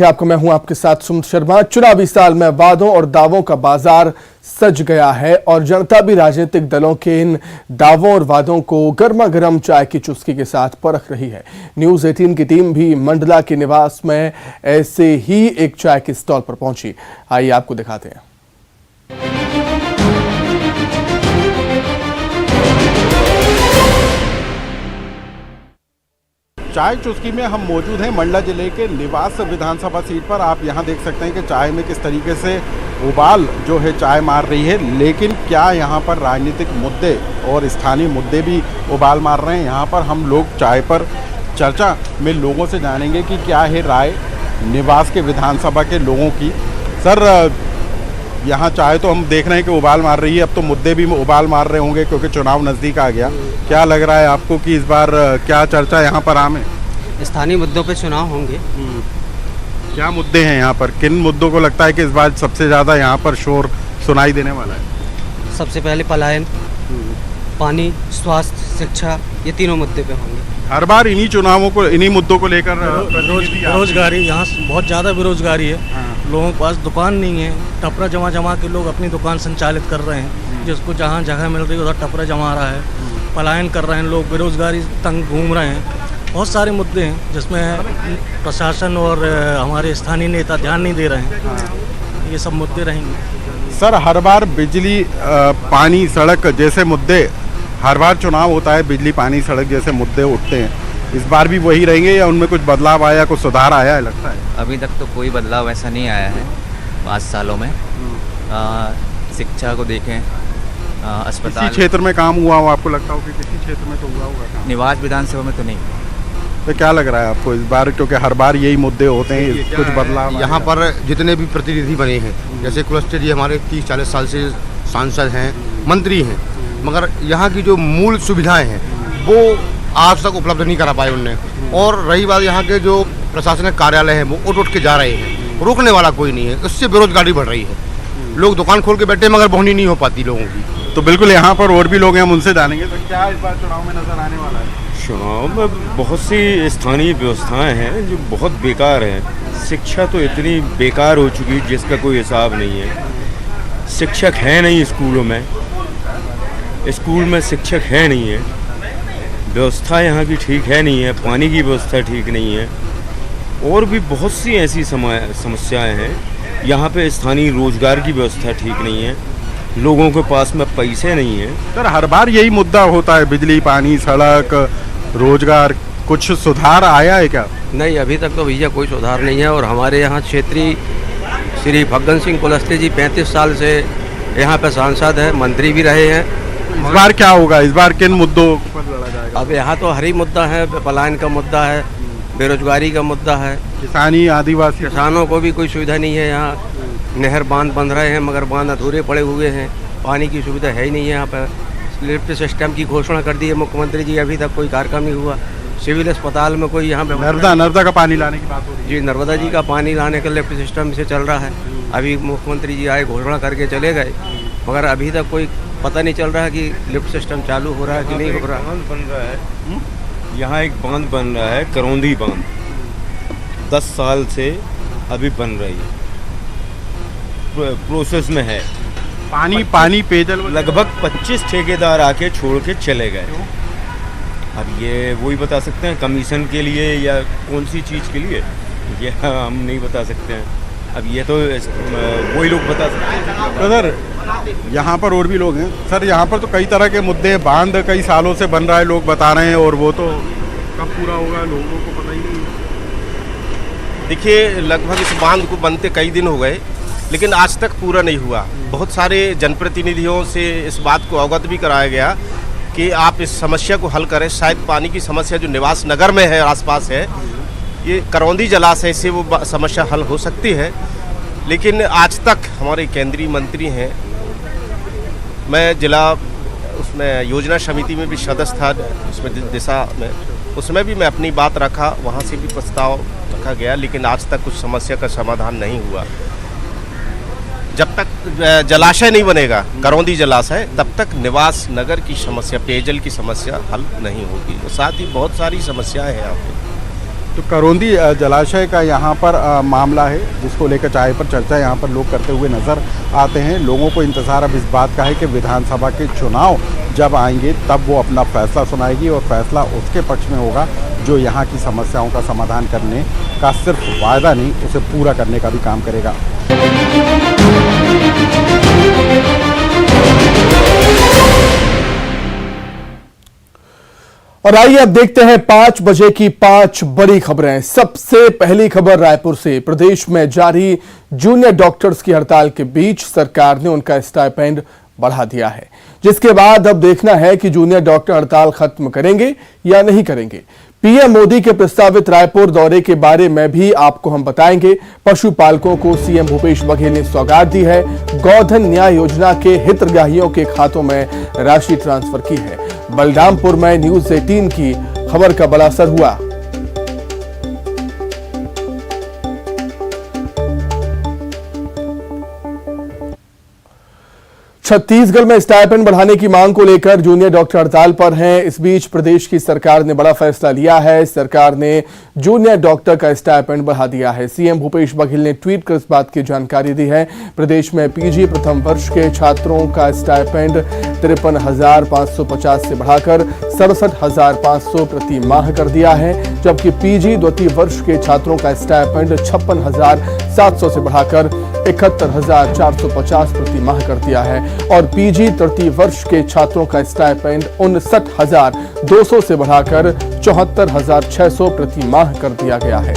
आपको मैं हूं आपके साथ सुमित शर्मा। चुनावी साल में वादों और दावों का बाजार सज गया है और जनता भी राजनीतिक दलों के इन दावों और वादों को गर्मा गर्म चाय की चुस्की के साथ परख रही है। न्यूज़ 18 की टीम भी मंडला के निवास में ऐसे ही एक चाय के स्टॉल पर पहुंची। आइए आपको दिखाते हैं। चाय चुस्की में हम मौजूद हैं मंडला जिले के निवास विधानसभा सीट पर। आप यहां देख सकते हैं कि चाय में किस तरीके से उबाल जो है चाय मार रही है, लेकिन क्या यहां पर राजनीतिक मुद्दे और स्थानीय मुद्दे भी उबाल मार रहे हैं। यहां पर हम लोग चाय पर चर्चा में लोगों से जानेंगे कि क्या है राय निवास के विधानसभा के लोगों की। सर, यहाँ चाय तो हम देख रहे हैं कि उबाल मार रही है, अब तो मुद्दे भी उबाल मार रहे होंगे क्योंकि चुनाव नज़दीक आ गया। क्या लग रहा है आपको कि इस बार क्या चर्चा यहाँ पर आम है? स्थानीय मुद्दों पे चुनाव होंगे। क्या मुद्दे हैं यहाँ पर? किन मुद्दों को लगता है कि इस बार सबसे ज़्यादा यहाँ पर शोर सुनाई देने वाला है? सबसे पहले पलायन, पानी, स्वास्थ्य, शिक्षा, ये तीनों मुद्दे पे होंगे। हर बार इन्हीं चुनावों को, इन्हीं मुद्दों को लेकर बेरोजगारी, यहाँ बहुत ज़्यादा बेरोजगारी है। लोगों के पास दुकान नहीं है, टपरा जमा के लोग अपनी दुकान संचालित कर रहे हैं। जिसको जहाँ जगह मिल रही है उधर टपरा जमा रहा है, पलायन कर रहे हैं लोग, बेरोजगारी तंग घूम रहे हैं। बहुत सारे मुद्दे हैं जिसमें प्रशासन और हमारे स्थानीय नेता ध्यान नहीं दे रहे हैं। ये सब मुद्दे रहेंगे। सर, हर बार बिजली, पानी, सड़क जैसे मुद्दे, हर बार चुनाव होता है बिजली, पानी, सड़क जैसे मुद्दे उठते हैं। इस बार भी वही रहेंगे या उनमें कुछ बदलाव आया, कुछ सुधार आया है लगता है? अभी तक तो कोई बदलाव ऐसा नहीं आया है 5 सालों में। शिक्षा को देखें, अस्पताल, किसी क्षेत्र में काम हुआ हो आपको लगता हो कि किसी क्षेत्र में तो हुआ होगा काम? निवास विधानसभा में तो नहीं। तो क्या लग रहा है आपको इस बार, क्योंकि हर बार यही मुद्दे होते हैं, कुछ बदलाव? यहाँ पर जितने भी प्रतिनिधि बने हैं, जैसे कुलस्ते जी हमारे 30-40 साल से सांसद हैं, मंत्री हैं, मगर यहाँ की जो मूल सुविधाएं हैं वो आज तक उपलब्ध नहीं करा पाए उनने। और रही बात यहाँ के जो प्रशासनिक कार्यालय हैं वो उठ के जा रहे हैं, रोकने वाला कोई नहीं है। इससे बेरोजगारी बढ़ रही है, लोग दुकान खोल के बैठे मगर बोहनी नहीं हो पाती लोगों की। तो बिल्कुल यहाँ पर और भी लोग हैं, हम उनसे जानेंगे। तो क्या इस बार चुनाव में नजर आने वाला है? चुनाव में बहुत सी स्थानीय व्यवस्थाएं हैं जो बहुत बेकार हैं। शिक्षा तो इतनी बेकार हो चुकी है जिसका कोई हिसाब नहीं है। शिक्षक है नहीं स्कूलों में, स्कूल में शिक्षक है नहीं है, व्यवस्था यहाँ की ठीक है नहीं है, पानी की व्यवस्था ठीक नहीं है, और भी बहुत सी ऐसी समस्याएं हैं। यहाँ पे स्थानीय रोजगार की व्यवस्था ठीक नहीं है, लोगों के पास में पैसे नहीं हैं। सर, हर बार यही मुद्दा होता है, बिजली, पानी, सड़क, रोजगार। कुछ सुधार आया है क्या? नहीं, अभी तक तो भैया कोई सुधार नहीं है। और हमारे यहाँ क्षेत्रीय श्री फग्गन सिंह कुलस्ते जी 35 साल से यहाँ पे सांसद हैं, मंत्री भी रहे हैं। इस बार क्या होगा? इस बार किन मुद्दों पर लड़ा जाएगा? अब यहाँ तो हर ही मुद्दा है, पलायन का मुद्दा है, बेरोजगारी का मुद्दा है, किसानी, आदिवासी, किसानों को भी कोई सुविधा नहीं है। यहाँ नहर बांध बन रहे हैं मगर बांध अधूरे पड़े हुए हैं, पानी की सुविधा है ही नहीं है। यहाँ पर लिफ्ट सिस्टम की घोषणा कर दी है मुख्यमंत्री जी, अभी तक कोई कार्यक्रम नहीं हुआ। सिविल अस्पताल में कोई यहाँ पे नर्मदा का पानी लाने की बात हो रही है। जी, नर्मदा जी का पानी लाने का लिफ्ट सिस्टम से चल रहा है। अभी मुख्यमंत्री जी आए, घोषणा करके चले गए, मगर अभी तक कोई पता नहीं चल रहा है कि लिफ्ट सिस्टम चालू हो रहा है कि नहीं हो रहा। बांध बन रहा है, यहाँ एक बांध बन रहा है, करौंदी बांध, 10 साल से अभी बन रही है, प्रोसेस में है। पानी पेयजल लगभग 25 ठेकेदार आके छोड़ के चले गए। अब ये वही बता सकते हैं कमीशन के लिए या कौन सी चीज़ के लिए, ये हम नहीं बता सकते हैं। अब ये तो वही लोग बता सकते हैं। तो सर, यहाँ पर और भी लोग हैं। सर, यहाँ पर तो कई तरह के मुद्दे हैं, बांध कई सालों से बन रहा है, लोग बता रहे हैं, और वो तो कब पूरा होगा लोगों को पता ही नहीं। देखिए, लगभग इस बांध को बनते कई दिन हो गए, लेकिन आज तक पूरा नहीं हुआ। बहुत सारे जनप्रतिनिधियों से इस बात को अवगत भी कराया गया कि आप इस समस्या को हल करें। शायद पानी की समस्या जो निवास नगर में है, आसपास है, ये करौंदी जलाशय से वो समस्या हल हो सकती है, लेकिन आज तक हमारे केंद्रीय मंत्री हैं, मैं जिला उसमें योजना समिति में भी सदस्य था, उसमें दिशा में, उसमें भी मैं अपनी बात रखा, वहाँ से भी प्रस्ताव रखा गया, लेकिन आज तक कुछ समस्या का समाधान नहीं हुआ। जब तक जलाशय नहीं बनेगा, करौंदी जलाशय, तब तक निवास नगर की समस्या, पेयजल की समस्या हल नहीं होगी। और साथ ही बहुत सारी समस्याएं हैं यहाँ पे। तो करौंदी जलाशय का यहाँ पर मामला है जिसको लेकर चाय पर चर्चा यहाँ पर लोग करते हुए नज़र आते हैं। लोगों को इंतज़ार अब इस बात का है कि विधानसभा के चुनाव जब आएंगे तब वो अपना फैसला सुनाएगी और फैसला उसके पक्ष में होगा जो यहाँ की समस्याओं का समाधान करने का सिर्फ वायदा नहीं, उसे पूरा करने का भी काम करेगा। और आइए अब देखते हैं 5 बजे की 5 बड़ी खबरें। सबसे पहली खबर रायपुर से। प्रदेश में जारी जूनियर डॉक्टर्स की हड़ताल के बीच सरकार ने उनका स्टाइपेंड बढ़ा दिया है, जिसके बाद अब देखना है कि जूनियर डॉक्टर हड़ताल खत्म करेंगे या नहीं करेंगे। पीएम मोदी के प्रस्तावित रायपुर दौरे के बारे में भी आपको हम बताएंगे। पशुपालकों को सीएम भूपेश बघेल ने सौगात दी है। गोधन न्याय योजना के हितग्राहियों के खातों में राशि ट्रांसफर की है। बलरामपुर में न्यूज 18 की खबर का बड़ा असर हुआ। छत्तीसगढ़ में स्टाइपेंड बढ़ाने की मांग को लेकर जूनियर डॉक्टर हड़ताल पर हैं। इस बीच प्रदेश की सरकार ने बड़ा फैसला लिया है। सरकार ने जूनियर डॉक्टर का स्टाइपेंड बढ़ा दिया है। सीएम भूपेश बघेल ने ट्वीट कर इस बात की जानकारी दी है। प्रदेश में पीजी प्रथम वर्ष के छात्रों का स्टाइपेंड 53,550 से बढ़ाकर 67,500 प्रति माह कर दिया है, जबकि पीजी द्वितीय वर्ष के छात्रों का स्टाइपेंड 56,700 से बढ़ाकर 71,450 प्रति माह कर दिया है और पीजी तृतीय वर्ष के छात्रों का स्टाइपेंड 59,200 से बढ़ाकर 74,600 प्रति माह कर दिया गया है।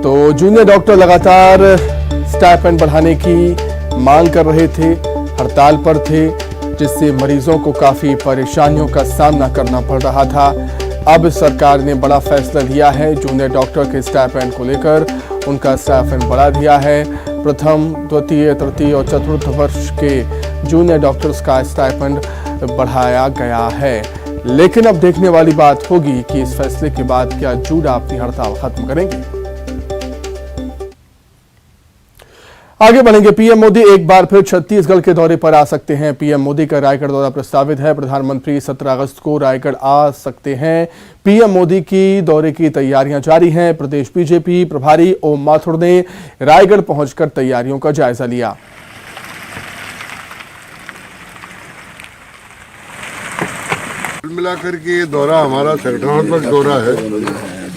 तो जूनियर डॉक्टर लगातार स्टाइपेंड बढ़ाने की मांग कर रहे थे, हड़ताल पर थे, जिससे मरीजों को काफी परेशानियों का सामना करना पड़ रहा था। अब सरकार ने बड़ा फैसला लिया है। जूनियर डॉक्टर के स्टाइपेंड को लेकर उनका स्टाइपेंड बढ़ा दिया है। प्रथम, द्वितीय, तृतीय और चतुर्थ वर्ष के जूनियर डॉक्टर्स का स्टाइपेंड बढ़ाया गया है। लेकिन अब देखने वाली बात होगी कि इस फैसले के बाद क्या जूडा अपनी हड़ताल खत्म करेंगे। आगे बढ़ेंगे। पीएम मोदी एक बार फिर छत्तीसगढ़ के दौरे पर आ सकते हैं। पीएम मोदी का रायगढ़ दौरा प्रस्तावित है। प्रधानमंत्री 17 अगस्त को रायगढ़ आ सकते हैं। पीएम मोदी की दौरे की तैयारियां जारी हैं। प्रदेश बीजेपी प्रभारी ओम माथुर ने रायगढ़ पहुंचकर तैयारियों का जायजा लिया। कुल मिलाकर के ये दौरा हमारा संगठनात्मक दौरा है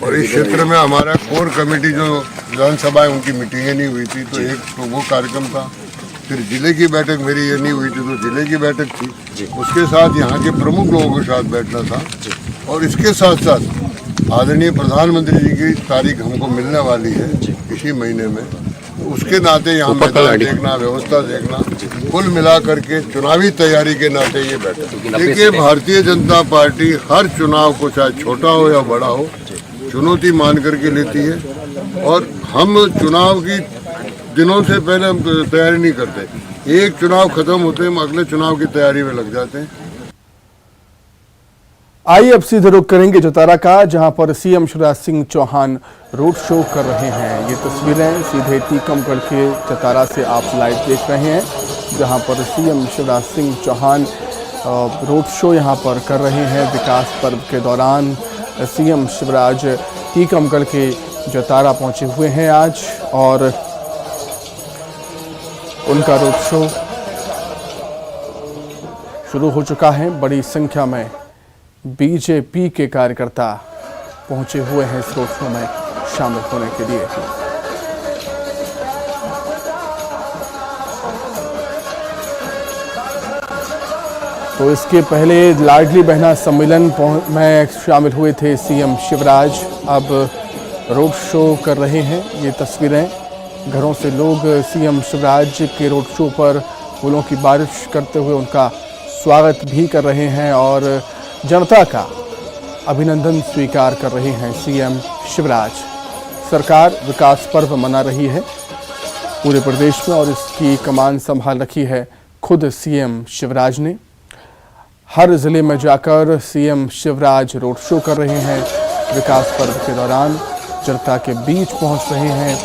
और इस क्षेत्र में हमारा कोर कमेटी जो विधानसभा है उनकी मीटिंगें नहीं हुई थी, तो एक तो वो कार्यक्रम था। फिर जिले की बैठक मेरी ये नहीं हुई थी तो जिले की बैठक थी, उसके साथ यहाँ के प्रमुख लोगों के साथ बैठना था और इसके साथ साथ आदरणीय प्रधानमंत्री जी की तारीख हमको मिलने वाली है इसी महीने में, उसके नाते यहाँ मैदान देखना, व्यवस्था देखना, कुल मिला करके चुनावी तैयारी के नाते ये बैठक। देखिए, भारतीय जनता पार्टी हर चुनाव को चाहे छोटा हो या बड़ा हो चुनौती मान करके लेती है और हम चुनाव की दिनों से पहले हम तैयारी नहीं करते। एक चुनाव खत्म होते हम अगले चुनाव की तैयारी में लग जाते हैं। आइए अब सीधे रुख करेंगे जतारा का, जहां पर CM Shivraj Singh Chouhan road show कर रहे हैं। ये तस्वीरें सीधे टीकमगढ़ के जतारा से आप लाइव देख रहे हैं, जहां पर CM Shivraj Singh Chouhan road show यहां पर कर रहे हैं। विकास पर्व के दौरान सीएम शिवराज टीकमगढ़ के जतारा पहुंचे हुए हैं आज और उनका रोड शो शुरू हो चुका है। बड़ी संख्या में बीजेपी के कार्यकर्ता पहुंचे हुए हैं इस रोड शो में शामिल होने के लिए। तो इसके पहले लाडली बहना सम्मेलन में शामिल हुए थे सीएम शिवराज, अब रोड शो कर रहे हैं। ये तस्वीरें, घरों से लोग सीएम शिवराज के रोड शो पर फूलों की बारिश करते हुए उनका स्वागत भी कर रहे हैं और जनता का अभिनंदन स्वीकार कर रहे हैं सीएम शिवराज। सरकार विकास पर्व मना रही है पूरे प्रदेश में और इसकी कमान संभाल रखी है खुद सीएम शिवराज ने। हर जिले में जाकर सीएम शिवराज रोड शो कर रहे हैं। विकास पर्व के दौरान जनता के बीच पहुंच रहे हैं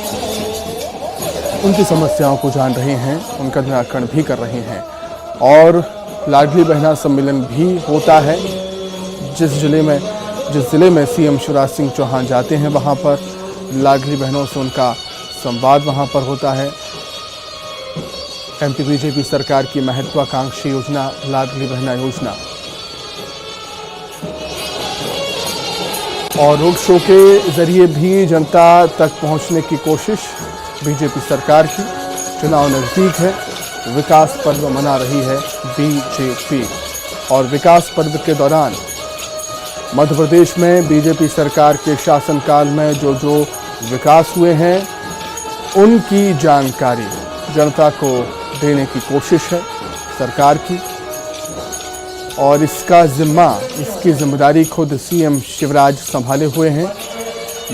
उनकी समस्याओं को जान रहे हैं, उनका निराकरण भी कर रहे हैं। और लाडली बहना सम्मेलन भी होता है। जिस जिले में सीएम शिवराज सिंह चौहान जाते हैं, वहां पर लाडली बहनों से उनका संवाद वहां पर होता है। एमपी बीजेपी सरकार की महत्वाकांक्षी योजना लाडली बहना योजना और रोड शो के जरिए भी जनता तक पहुंचने की कोशिश बीजेपी सरकार की। चुनाव नजदीक है, विकास पर्व मना रही है बीजेपी। और विकास पर्व के दौरान मध्य प्रदेश में बीजेपी सरकार के शासनकाल में जो विकास हुए हैं, उनकी जानकारी जनता को देने की कोशिश है सरकार की। और इसकी जिम्मेदारी खुद सीएम शिवराज संभाले हुए हैं।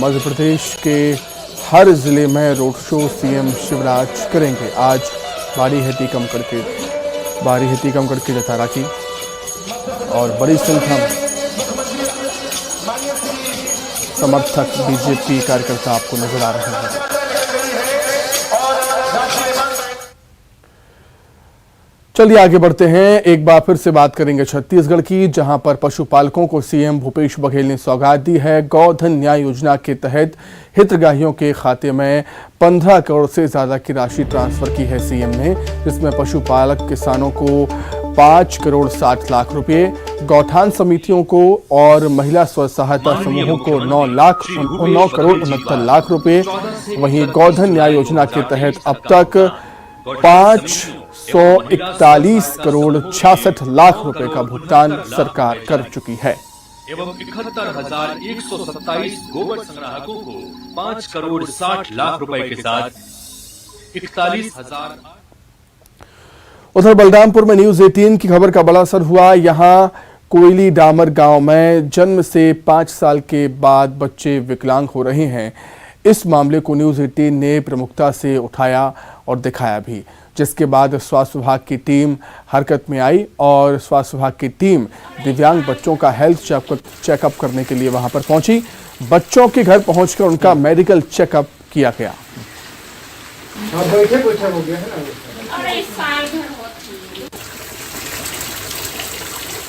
मध्य प्रदेश के हर जिले में रोड शो सीएम शिवराज करेंगे। आज बारी है टीकमगढ़ की जतारा की और बड़ी संख्या में समर्थक बीजेपी कार्यकर्ता आपको नजर आ रहे हैं। चलिए आगे बढ़ते हैं। एक बार फिर से बात करेंगे छत्तीसगढ़ की, जहां पर पशुपालकों को सीएम भूपेश बघेल ने सौगात दी है। गोधन न्याय योजना के तहत हितग्राहियों के खाते में 15 करोड़ से ज्यादा की राशि ट्रांसफर की है सीएम ने, जिसमें पशुपालक किसानों को 5 करोड़ 60 लाख रुपए, गौठान समितियों को और महिला स्व सहायता समूहों को 9 करोड़ 69 लाख रुपए। वहीं गोधन न्याय योजना के तहत अब तक 541 करोड़ 66 लाख रुपए का भुगतान सरकार कर चुकी है। एवं 71,127 गोबर संग्राहकों को 5 करोड़ 60 लाख रुपए के साथ 41,000। उधर बलरामपुर में न्यूज 18 की खबर का बड़ा असर हुआ। यहां कोयली डामर गांव में जन्म से 5 साल के बाद बच्चे विकलांग हो रहे हैं। इस मामले को न्यूज 18 ने प्रमुखता से उठाया और दिखाया भी, जिसके बाद स्वास्थ्य विभाग की टीम हरकत में आई और स्वास्थ्य विभाग की टीम दिव्यांग बच्चों का हेल्थ चेकअप करने के लिए वहां पर पहुंची। बच्चों के घर पहुंचकर उनका मेडिकल चेकअप किया गया।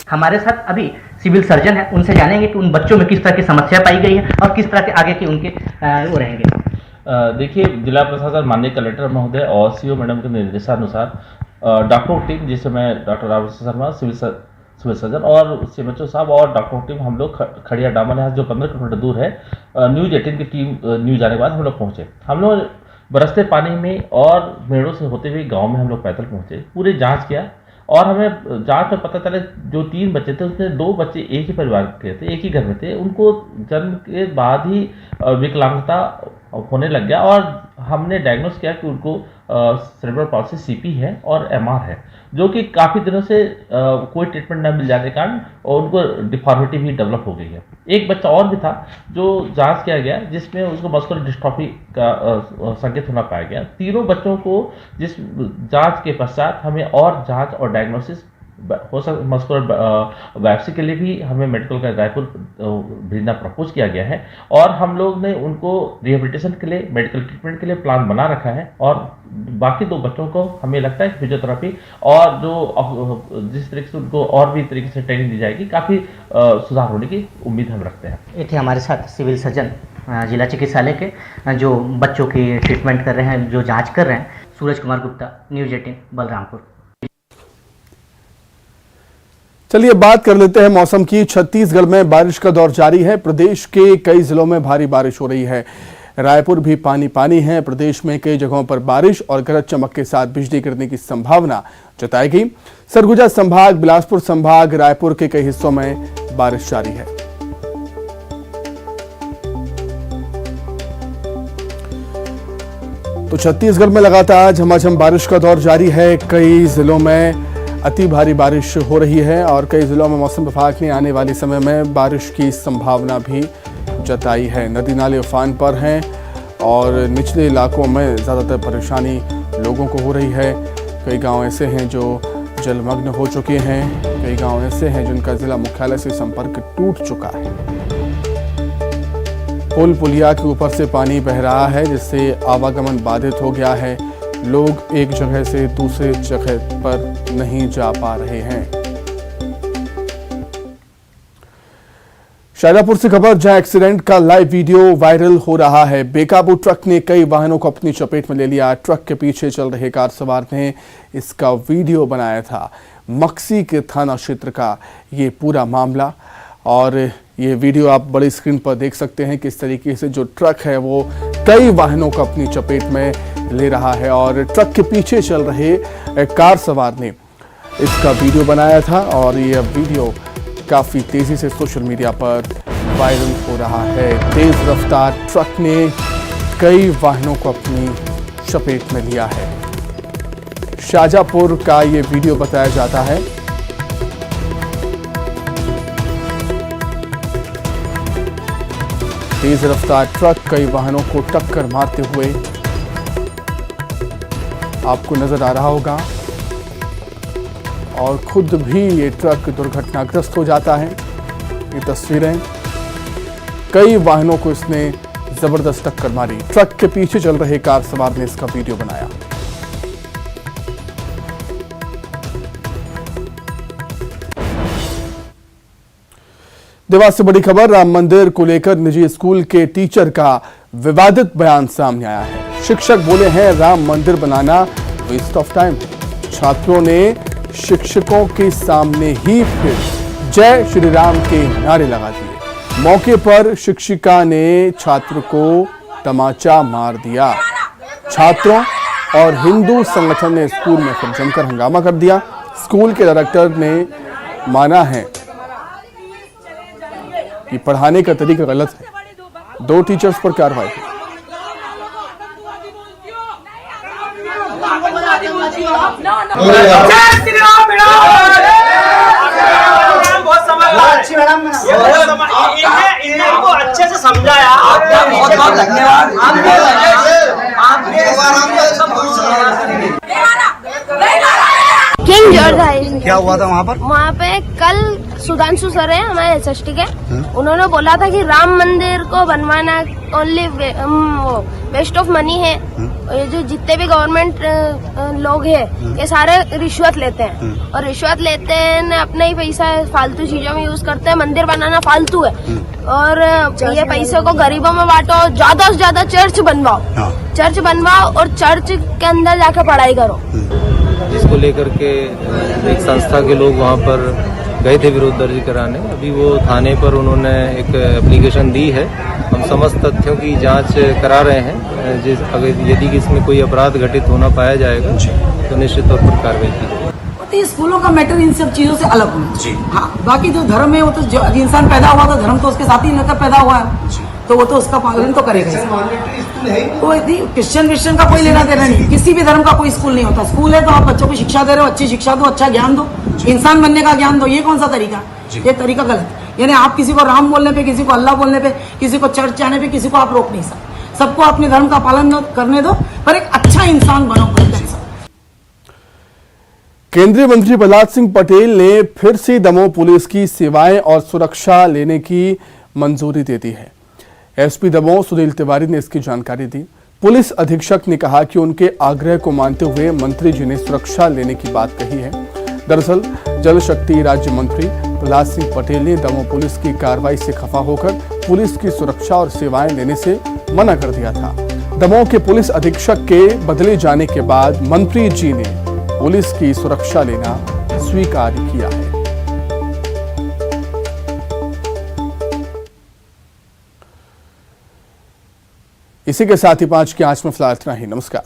हमारे साथ अभी सिविल सर्जन है, उनसे जानेंगे कि उन बच्चों में किस तरह की समस्या पाई गई है और किस तरह के आगे के उनके वो रहेंगे। देखिए, जिला प्रशासन माननीय कलेक्टर महोदय और सीओ मैडम के निर्देशानुसार डॉक्टरों की टीम, जिस समय doctor Rawat Sharma civil surgeon और सीएमएचओ साहब और डॉक्टरों की टीम, हम लोग खड़िया डामर यहाँ जो 15 किलोमीटर दूर है, न्यूज 18 की टीम न्यूज आने के बाद हम लोग पहुँचे। हम लोग बरसते पानी में और मेड़ों से होते हुए गाँव में हम लोग पैदल पहुँचे, पूरी जाँच किया और हमें जांच में पता चला जो 3 बच्चे थे उसमें 2 बच्चे एक ही परिवार के थे, एक ही घर में थे। उनको जन्म के बाद ही विकलांगता होने लग गया और हमने डायग्नोस किया कि उनको सेरेब्रल पॉल्सी सीपी है और एमआर है, जो कि काफ़ी दिनों से कोई ट्रीटमेंट न मिल जाने के कारण और उनको डिफॉर्मिटी भी डेवलप हो गई है। एक बच्चा और भी था जो जांच किया गया, जिसमें उसको मस्कुलर डिस्ट्रॉफी का संकेत होना पाया गया। तीनों बच्चों को जिस जांच के पश्चात हमें और जांच और डायग्नोसिस हो सकता मस्कुलर बायोप्सी के लिए भी हमें मेडिकल का रायपुर भेजना प्रपोज किया गया है और हम लोग ने उनको रिहेबिलिटेशन के लिए मेडिकल ट्रीटमेंट के लिए प्लान बना रखा है। और बाकी 2 बच्चों को हमें लगता है फिजियोथेरेपी और जो जिस तरीके से उनको और भी तरीके से ट्रेनिंग दी जाएगी, काफ़ी सुधार होने की उम्मीद हम रखते हैं। ये थे हमारे साथ सिविल सर्जन जिला चिकित्सालय के, जो बच्चों की ट्रीटमेंट कर रहे हैं, जो जाँच कर रहे हैं, सूरज कुमार गुप्ता, न्यूज 18 बलरामपुर। चलिए बात कर लेते हैं मौसम की। छत्तीसगढ़ में बारिश का दौर जारी है। प्रदेश के कई जिलों में भारी बारिश हो रही है। रायपुर भी पानी है। प्रदेश में कई जगहों पर बारिश और गरज चमक के साथ बिजली गिरने की संभावना जताई गई। सरगुजा संभाग, बिलासपुर संभाग, रायपुर के कई हिस्सों में बारिश जारी है। तो छत्तीसगढ़ में लगातार झमाझम बारिश का दौर जारी है। कई जिलों में अति भारी बारिश हो रही है और कई जिलों में मौसम विभाग ने आने वाले समय में बारिश की संभावना भी जताई है। नदी नाले उफान पर हैं और निचले इलाकों में ज़्यादातर परेशानी लोगों को हो रही है। कई गांव ऐसे हैं जो जलमग्न हो चुके हैं, कई गांव ऐसे हैं जिनका जिला मुख्यालय से संपर्क टूट चुका है। पुल पुलिया के ऊपर से पानी बह रहा है, जिससे आवागमन बाधित हो गया है। लोग एक जगह से दूसरे जगह पर नहीं जा पा रहे हैं। शाजापुर से खबर, जहां एक्सीडेंट का लाइव वीडियो वायरल हो रहा है। बेकाबू ट्रक ने कई वाहनों को अपनी चपेट में ले लिया। ट्रक के पीछे चल रहे कार सवार ने इसका वीडियो बनाया था। मक्सी के थाना क्षेत्र का ये पूरा मामला, और ये वीडियो आप बड़ी स्क्रीन पर देख सकते हैं किस तरीके से जो ट्रक है वो कई वाहनों को अपनी चपेट में ले रहा है, और ट्रक के पीछे चल रहे कार सवार ने इसका वीडियो बनाया था। और ये वीडियो काफी तेजी से सोशल मीडिया पर वायरल हो रहा है। तेज रफ्तार ट्रक ने कई वाहनों को अपनी चपेट में लिया है। शाजापुर का ये वीडियो बताया जाता है। तेज रफ्तार ट्रक कई वाहनों को टक्कर मारते हुए आपको नजर आ रहा होगा, और खुद भी ये ट्रक दुर्घटनाग्रस्त हो जाता है। ये तस्वीरें, कई वाहनों को इसने जबरदस्त टक्कर मारी। ट्रक के पीछे चल रहे कार सवार ने इसका वीडियो बनाया। देवास से बड़ी खबर, राम मंदिर को लेकर निजी स्कूल के टीचर का विवादित बयान सामने आया है। शिक्षक बोले हैं राम मंदिर बनाना वेस्ट ऑफ टाइम है। छात्रों ने शिक्षकों के सामने ही फिर जय श्री राम के नारे लगा दिए। मौके पर शिक्षिका ने छात्र को तमाचा मार दिया। छात्रों और हिंदू संगठन ने स्कूल में फिर जमकर हंगामा कर दिया। स्कूल के डायरेक्टर ने माना है कि पढ़ाने का तरीका गलत है। 2 टीचर्स पर कार्रवाई की। अच्छे से समझाया, बहुत बहुत धन्यवाद। किंग जॉर्ज हाई क्या हुआ था वहाँ पर? वहाँ पे कल सुधांशु सर है हमारे SST के, उन्होंने बोला था कि राम मंदिर को बनवाना ओनली वेस्ट ऑफ मनी है। ये जो जितने भी गवर्नमेंट लोग हैं ये सारे रिश्वत लेते हैं, और रिश्वत लेते हैं अपने ही पैसा फालतू चीजों में यूज करते हैं। मंदिर बनाना फालतू है, और ये पैसे को गरीबों में बांटो। ज्यादा से ज्यादा चर्च बनवाओ, चर्च बनवाओ और चर्च के अंदर जाकर पढ़ाई करो। जिसको लेकर के एक संस्था के लोग वहाँ पर गए थे विरोध दर्ज कराने। अभी वो थाने पर उन्होंने एक एप्लीकेशन दी है। हम समस्त तथ्यों की जांच करा रहे हैं। अगर यदि इसमें कोई अपराध घटित होना पाया जाएगा तो निश्चित तौर पर कार्रवाई की जाएगी। स्कूलों का मैटर इन सब चीजों से अलग होना चाहिए। हाँ, बाकी जो धर्म है वो तो इंसान पैदा हुआ तो धर्म तो उसके साथ ही लेकर पैदा हुआ है, तो वो तो उसका पालन तो करेगा। तो क्रिश्चियन का कोई लेना देना नहीं, किसी भी धर्म का कोई स्कूल नहीं होता। स्कूल है तो आप बच्चों को शिक्षा दे रहे हो, अच्छी शिक्षा दो, अच्छा ज्ञान दो, इंसान बनने का ज्ञान दो। ये कौन सा तरीका? ये तरीका गलत है। यानी आप किसी को राम बोलने पे, किसी को अल्लाह बोलने पे, किसी को चर्च जाने पे किसी को आप रोक नहीं सकते। सबको अपने धर्म का पालन करने दो, पर एक अच्छा इंसान बनो। केंद्रीय मंत्री प्रहलाद सिंह पटेल ने फिर से दमोह पुलिस की सेवाएं और सुरक्षा लेने की मंजूरी दे दी है। एसपी दमोह सुनील तिवारी ने इसकी जानकारी दी। पुलिस अधीक्षक ने कहा कि उनके आग्रह को मानते हुए मंत्री जी ने सुरक्षा लेने की बात कही है। दरअसल जल शक्ति राज्य मंत्री प्रहलाद सिंह पटेल ने दमोह पुलिस की कार्रवाई से खफा होकर पुलिस की सुरक्षा और सेवाएं लेने से मना कर दिया था। दमोह के पुलिस अधीक्षक के बदले जाने के बाद मंत्री जी ने पुलिस की सुरक्षा लेना स्वीकार किया है। इसी के साथ ही 5 की आंच में फिलहाल इतना ही। नमस्कार।